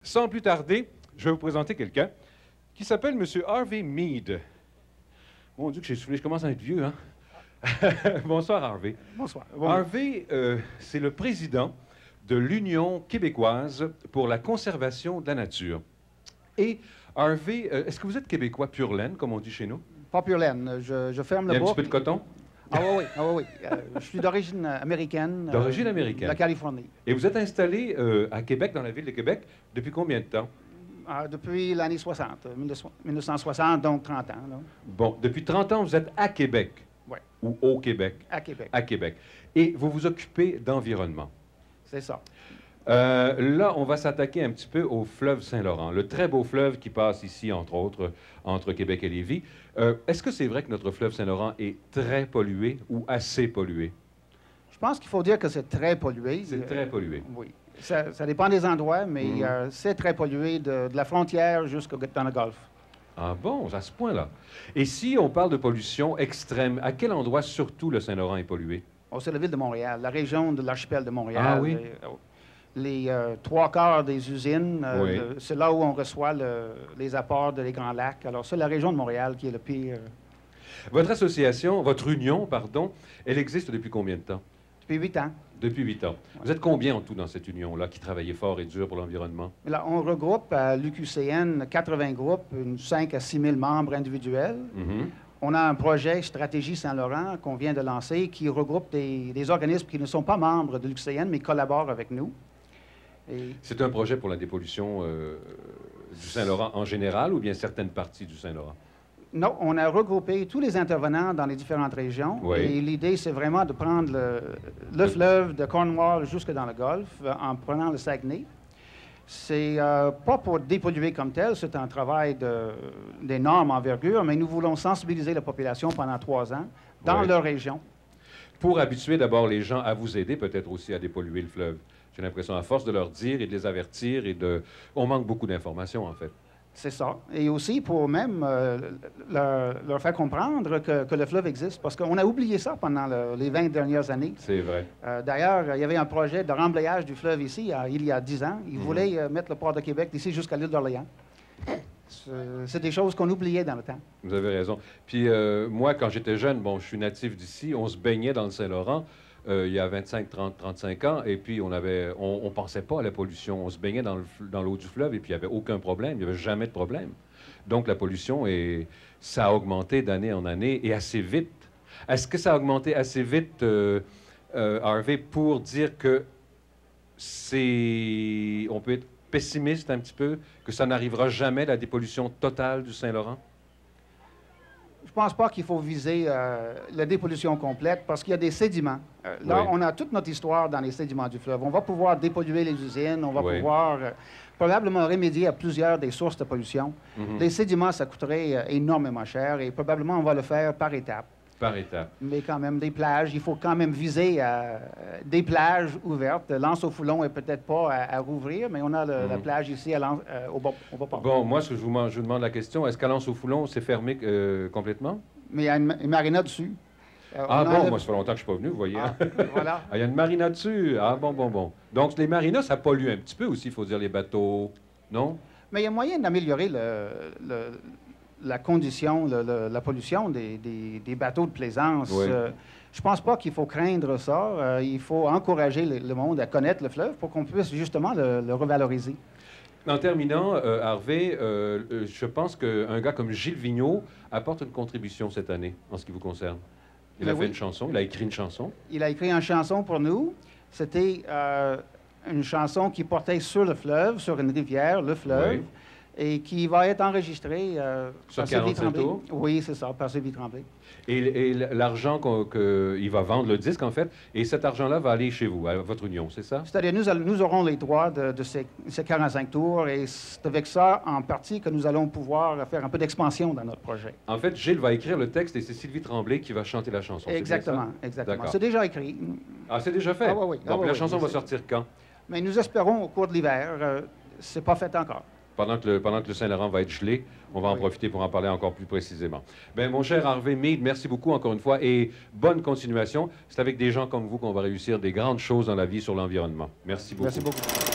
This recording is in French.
Sans plus tarder, je vais vous présenter quelqu'un qui s'appelle M. Harvey Mead. Mon Dieu, que j'ai soufflé, je commence à être vieux, hein? Bonsoir, Harvey. Bonsoir. Harvey, c'est le président de l'Union québécoise pour la conservation de la nature. Et Harvey, est-ce que vous êtes québécois pure laine, comme on dit chez nous? Pas pure laine. Je ferme Il y le a un bois. petit peu de coton? Ah oui, ah oui. Je suis d'origine américaine. D'origine américaine. De la Californie. Et vous êtes installé à Québec, dans la ville de Québec, depuis combien de temps? Depuis l'année 60, 1960, donc 30 ans. Là. Bon, depuis 30 ans, vous êtes à Québec. Oui. Ou au Québec? À Québec. À Québec. Et vous vous occupez d'environnement. C'est ça. Là, on va s'attaquer un petit peu au fleuve Saint-Laurent, le très beau fleuve qui passe ici, entre autres, entre Québec et Lévis. Est-ce que c'est vrai que notre fleuve Saint-Laurent est très pollué ou assez pollué? Je pense qu'il faut dire que c'est très pollué. C'est très pollué. Oui. Ça dépend des endroits, mais c'est très pollué de la frontière jusqu'au dans le golfe. Ah bon, à ce point-là. Et si on parle de pollution extrême, à quel endroit surtout le Saint-Laurent est pollué? Oh, c'est la ville de Montréal, la région de l'archipel de Montréal. Ah oui? Les trois quarts des usines, Oui. c'est là où on reçoit les apports des Grands Lacs. Alors, c'est la région de Montréal qui est le pire. Votre association, votre union, pardon, elle existe depuis combien de temps? Depuis 8 ans. Depuis 8 ans. Vous êtes combien en tout dans cette union-là qui travaillait fort et dur pour l'environnement? Là, on regroupe à l'UQCN 80 groupes, 5 à 6 000 membres individuels. On a un projet Stratégie Saint-Laurent qu'on vient de lancer qui regroupe des organismes qui ne sont pas membres de l'UQCN mais collaborent avec nous. C'est un projet pour la dépollution du Saint-Laurent en général ou bien certaines parties du Saint-Laurent? Non, on a regroupé tous les intervenants dans les différentes régions. Oui. Et l'idée, c'est vraiment de prendre le fleuve de Cornwall jusque dans le Golfe en prenant le Saguenay. C'est pas pour dépolluer comme tel, c'est un travail d'énorme envergure, mais nous voulons sensibiliser la population pendant 3 ans dans leur région. Pour habituer d'abord les gens à vous aider, peut-être aussi à dépolluer le fleuve. J'ai l'impression, à force de leur dire et de les avertir, on manque beaucoup d'informations, en fait. C'est ça. Et aussi pour même leur faire comprendre que le fleuve existe, parce qu'on a oublié ça pendant les 20 dernières années. C'est vrai. D'ailleurs, il y avait un projet de remblayage du fleuve ici, il y a 10 ans. Ils voulaient mettre le port de Québec d'ici jusqu'à l'île d'Orléans. C'est des choses qu'on oubliait dans le temps. Vous avez raison. Puis moi, quand j'étais jeune, bon, je suis natif d'ici, on se baignait dans le Saint-Laurent. Il y a 25, 30, 35 ans, et puis on pensait pas à la pollution. On se baignait dans l'eau du fleuve, et puis il n'y avait aucun problème, il n'y avait jamais de problème. Donc la pollution, ça a augmenté d'année en année, et assez vite. Est-ce que ça a augmenté assez vite, Harvey, pour dire que on peut être pessimiste un petit peu, que ça n'arrivera jamais, la dépollution totale du Saint-Laurent? Je ne pense pas qu'il faut viser la dépollution complète parce qu'il y a des sédiments. Là, on a toute notre histoire dans les sédiments du fleuve. On va pouvoir dépolluer les usines, on va pouvoir probablement remédier à plusieurs des sources de pollution. Les sédiments, ça coûterait énormément cher et probablement on va le faire par étapes. Par étapes. Mais quand même, des plages, il faut quand même viser des plages ouvertes. L'Anse-au-Foulon n'est peut-être pas à rouvrir, mais on a la plage ici au bas. Bon, moi, je vous demande la question, est-ce qu'à l'Anse-au-Foulon, c'est fermé complètement? Mais il y a une marina dessus. Moi, ça fait longtemps que je ne suis pas venu, vous voyez. Voilà. Il y a une marina dessus. Ah, bon. Donc, les marinas, ça pollue un petit peu aussi, il faut dire, les bateaux, non? Mais il y a moyen d'améliorer la condition, la pollution des bateaux de plaisance. Oui. Je pense pas qu'il faut craindre ça. Il faut encourager le monde à connaître le fleuve pour qu'on puisse justement le revaloriser. En terminant, Harvey, je pense qu'un gars comme Gilles Vigneault apporte une contribution cette année en ce qui vous concerne. Il a fait une chanson, il a écrit une chanson. Il a écrit une chanson pour nous. C'était une chanson qui portait sur le fleuve, sur une rivière, le fleuve. Oui. Et qui va être enregistré par Sylvie Tremblay. Oui, c'est ça, par Sylvie Tremblay. Et l'argent qu'il va vendre le disque, en fait, et cet argent-là va aller chez vous, à votre union, c'est ça? C'est-à-dire, nous aurons les droits de ces 45 tours, et c'est avec ça, en partie, que nous allons pouvoir faire un peu d'expansion dans notre projet. En fait, Gilles va écrire le texte, et c'est Sylvie Tremblay qui va chanter la chanson. Exactement. C'est déjà écrit. Ah, c'est déjà fait? Oui. Donc, la chanson va sortir quand? Mais nous espérons au cours de l'hiver. C'est pas fait encore. Pendant que le Saint-Laurent va être gelé, on va en profiter pour en parler encore plus précisément. Bien, mon cher Harvey Mead, merci beaucoup encore une fois et bonne continuation. C'est avec des gens comme vous qu'on va réussir des grandes choses dans la vie sur l'environnement. Merci beaucoup. Merci beaucoup.